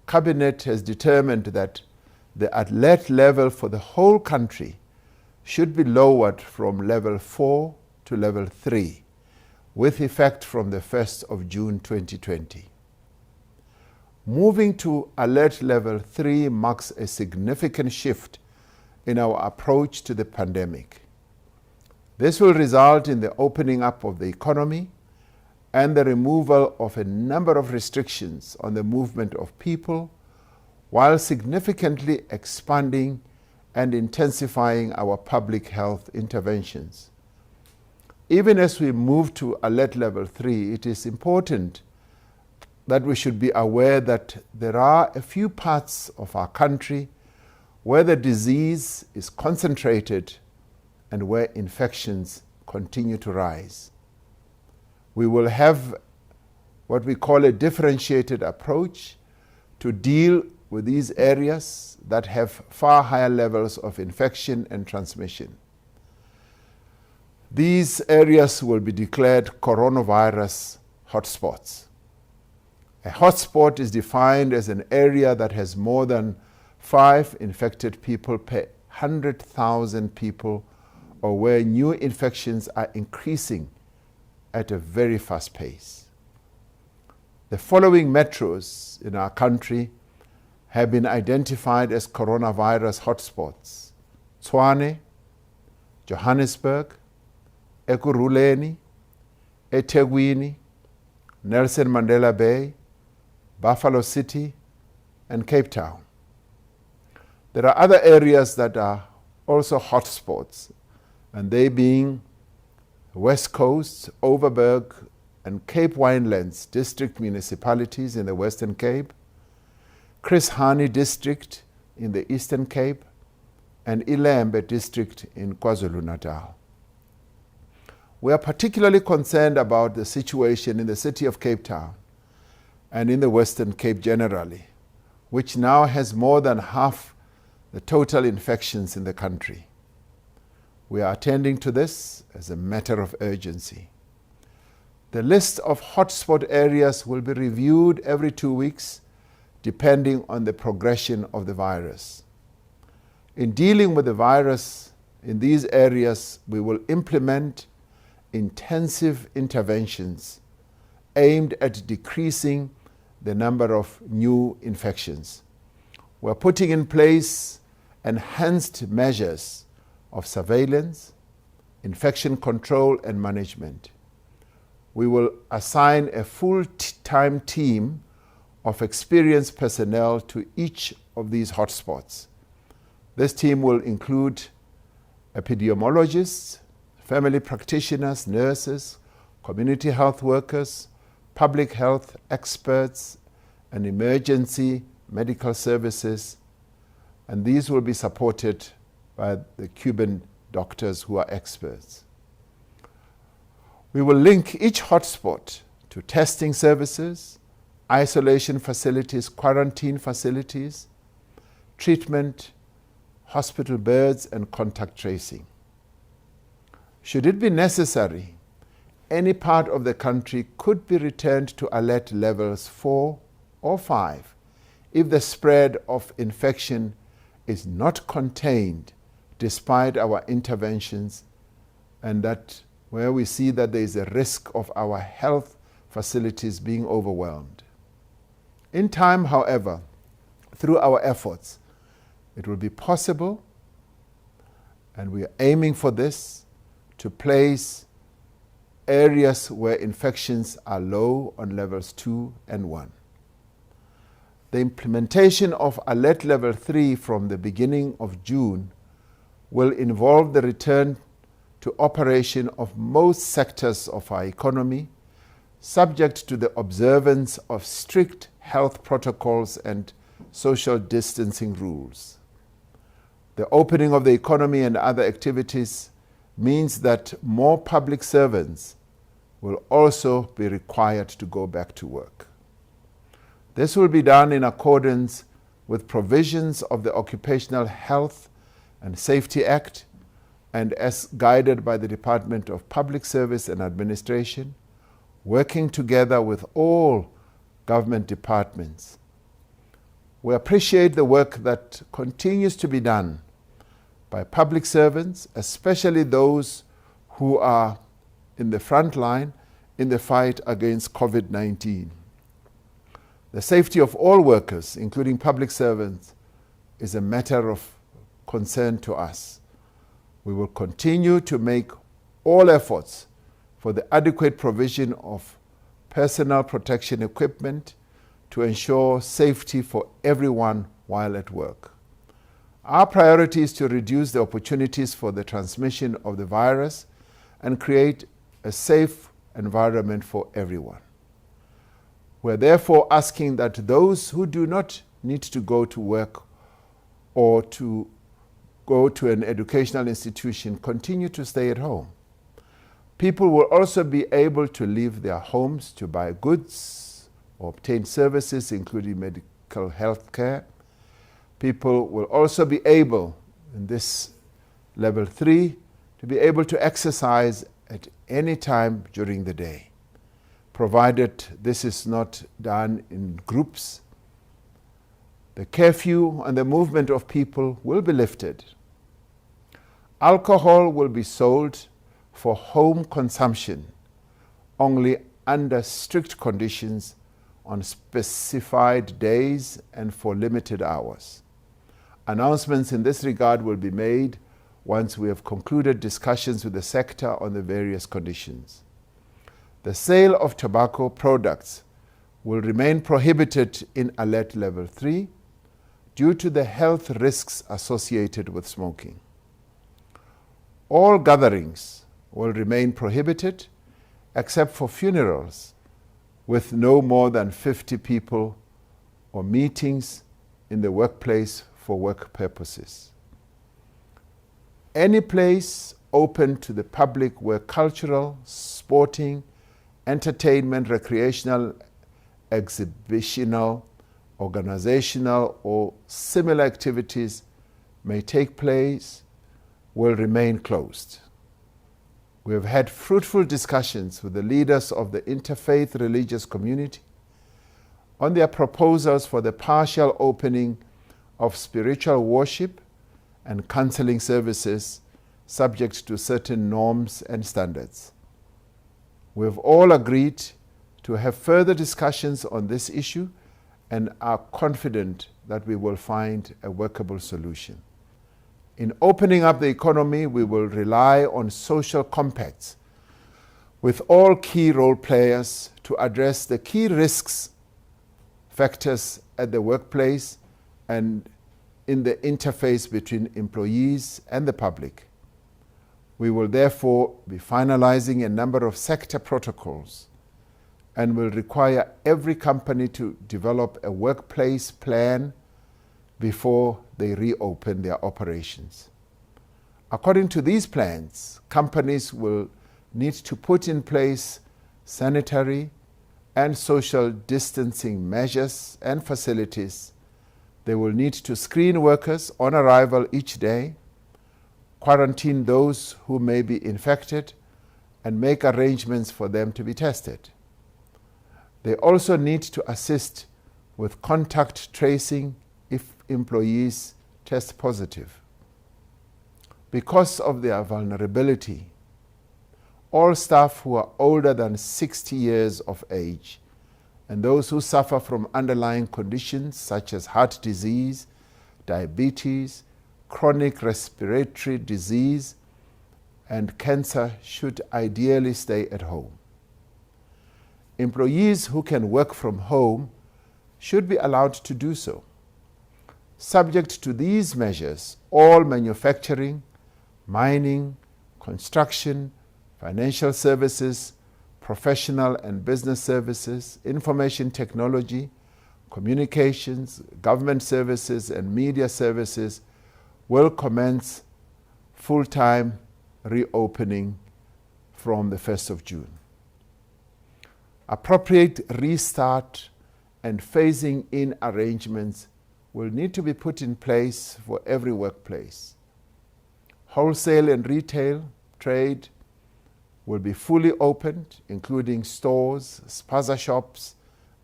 Cabinet has determined that the alert level for the whole country should be lowered from level 4 to level 3, with effect from the 1st of June 2020. Moving to alert level 3 marks a significant shift in our approach to the pandemic. This will result in the opening up of the economy and the removal of a number of restrictions on the movement of people, while significantly expanding and intensifying our public health interventions. Even as we move to alert level 3, it is important that we should be aware that there are a few parts of our country where the disease is concentrated and where infections continue to rise. We will have what we call a differentiated approach to deal with these areas that have far higher levels of infection and transmission. These areas will be declared coronavirus hotspots. A hotspot is defined as an area that has more than 5 infected people per 100,000 people, or where new infections are increasing at a very fast pace. The following metros in our country have been identified as coronavirus hotspots: Tshwane, Johannesburg, Ekurhuleni, eThekwini, Nelson Mandela Bay, Buffalo City, and Cape Town. There are other areas that are also hotspots, and they being West Coast, Overberg, and Cape Winelands district municipalities in the Western Cape, Chris Hani district in the Eastern Cape, and Ilembe district in KwaZulu-Natal. We are particularly concerned about the situation in the city of Cape Town and in the Western Cape generally, which now has more than half the total infections in the country. We are attending to this as a matter of urgency. The list of hotspot areas will be reviewed every 2 weeks, depending on the progression of the virus. In dealing with the virus in these areas, we will implement intensive interventions aimed at decreasing the number of new infections. We're putting in place enhanced measures of surveillance, infection control, and management. We will assign a full-time team of experienced personnel to each of these hotspots. This team will include epidemiologists, family practitioners, nurses, community health workers, public health experts, and emergency medical services, and these will be supported by the Cuban doctors who are experts. We will link each hotspot to testing services, isolation facilities, quarantine facilities, treatment, hospital beds, and contact tracing. Should it be necessary, any part of the country could be returned to alert levels 4 or 5 if the spread of infection is not contained despite our interventions, and that where we see that there is a risk of our health facilities being overwhelmed. In time, however, through our efforts, it will be possible, and we are aiming for this, to place areas where infections are low on levels 2 and 1. The implementation of alert level 3 from the beginning of June will involve the return to operation of most sectors of our economy, subject to the observance of strict health protocols and social distancing rules. The opening of the economy and other activities means that more public servants will also be required to go back to work. This will be done in accordance with provisions of the Occupational Health and Safety Act and as guided by the Department of Public Service and Administration, working together with all government departments. We appreciate the work that continues to be done by public servants, especially those who are in the front line in the fight against COVID-19. The safety of all workers, including public servants, is a matter of concern to us. We will continue to make all efforts for the adequate provision of personal protection equipment to ensure safety for everyone while at work. Our priority is to reduce the opportunities for the transmission of the virus and create a safe environment for everyone. We're therefore asking that those who do not need to go to work or to go to an educational institution continue to stay at home. People will also be able to leave their homes to buy goods or obtain services, including medical health care. People will also be able, in this level 3, to be able to exercise at any time during the day, provided this is not done in groups. The curfew and the movement of people will be lifted. Alcohol will be sold for home consumption only under strict conditions on specified days and for limited hours. Announcements in this regard will be made once we have concluded discussions with the sector on the various conditions. The sale of tobacco products will remain prohibited in Alert Level 3 due to the health risks associated with smoking. All gatherings will remain prohibited except for funerals with no more than 50 people or meetings in the workplace for work purposes. Any place open to the public where cultural, sporting, entertainment, recreational, exhibitional, organizational, or similar activities may take place will remain closed. We have had fruitful discussions with the leaders of the interfaith religious community on their proposals for the partial opening of spiritual worship and counseling services subject to certain norms and standards. We have all agreed to have further discussions on this issue and are confident that we will find a workable solution. In opening up the economy, we will rely on social compacts with all key role players to address the key risks factors at the workplace and in the interface between employees and the public. We will therefore be finalizing a number of sector protocols and will require every company to develop a workplace plan before they reopen their operations. According to these plans, companies will need to put in place sanitary and social distancing measures and facilities. They will need to screen workers on arrival each day, quarantine those who may be infected, and make arrangements for them to be tested. They also need to assist with contact tracing if employees test positive. Because of their vulnerability, all staff who are older than 60 years of age and those who suffer from underlying conditions such as heart disease, diabetes, chronic respiratory disease, and cancer should ideally stay at home. Employees who can work from home should be allowed to do so. Subject to these measures, all manufacturing, mining, construction, financial services, professional and business services, information technology, communications, government services, and media services will commence full-time reopening from the 1st of June. Appropriate restart and phasing in arrangements will need to be put in place for every workplace. Wholesale and retail trade will be fully opened, including stores, spaza shops,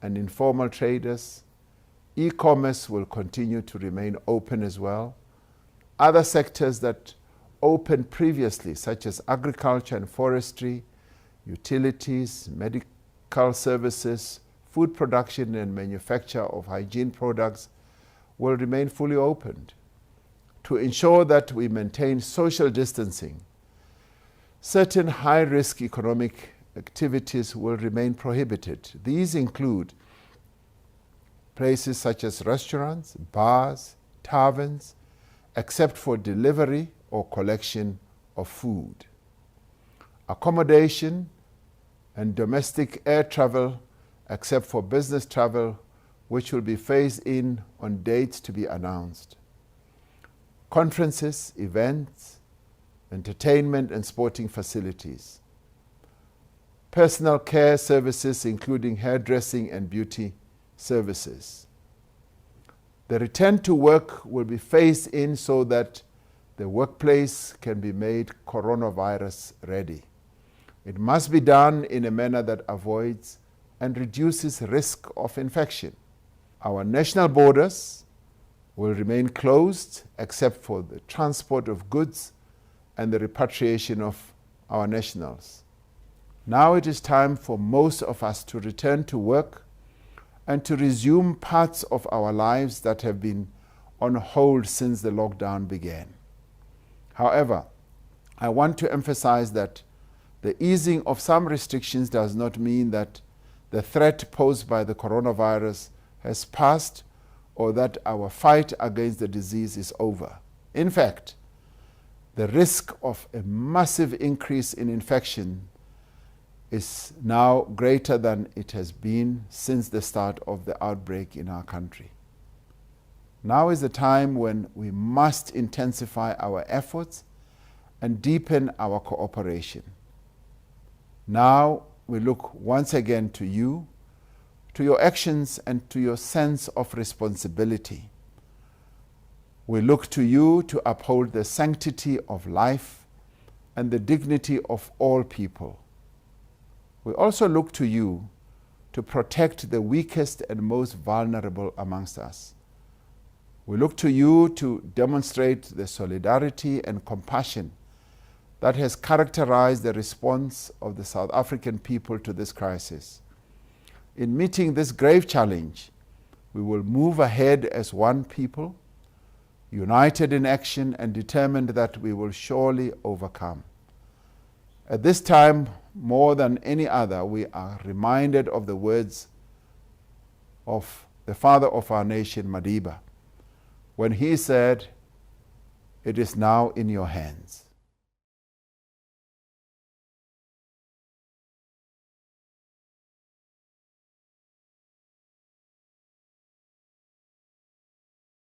and informal traders. E-commerce will continue to remain open as well. Other sectors that opened previously, such as agriculture and forestry, utilities, medical services, food production and manufacture of hygiene products, will remain fully opened. To ensure that we maintain social distancing, certain high-risk economic activities will remain prohibited. These include places such as restaurants, bars, taverns, except for delivery or collection of food. Accommodation and domestic air travel, except for business travel, which will be phased in on dates to be announced. Conferences, events, entertainment and sporting facilities. Personal care services, including hairdressing and beauty services. The return to work will be phased in so that the workplace can be made coronavirus ready. It must be done in a manner that avoids and reduces risk of infection. Our national borders will remain closed except for the transport of goods and the repatriation of our nationals. Now it is time for most of us to return to work and to resume parts of our lives that have been on hold since the lockdown began. However, I want to emphasize that the easing of some restrictions does not mean that the threat posed by the coronavirus has passed or that our fight against the disease is over. In fact, the risk of a massive increase in infection is now greater than it has been since the start of the outbreak in our country. Now is the time when we must intensify our efforts and deepen our cooperation. Now we look once again to you, to your actions and to your sense of responsibility. We look to you to uphold the sanctity of life and the dignity of all people. We also look to you to protect the weakest and most vulnerable amongst us. We look to you to demonstrate the solidarity and compassion that has characterized the response of the South African people to this crisis. In meeting this grave challenge, we will move ahead as one people, united in action and determined that we will surely overcome. At this time, more than any other, we are reminded of the words of the father of our nation, Madiba, when he said, "It is now in your hands."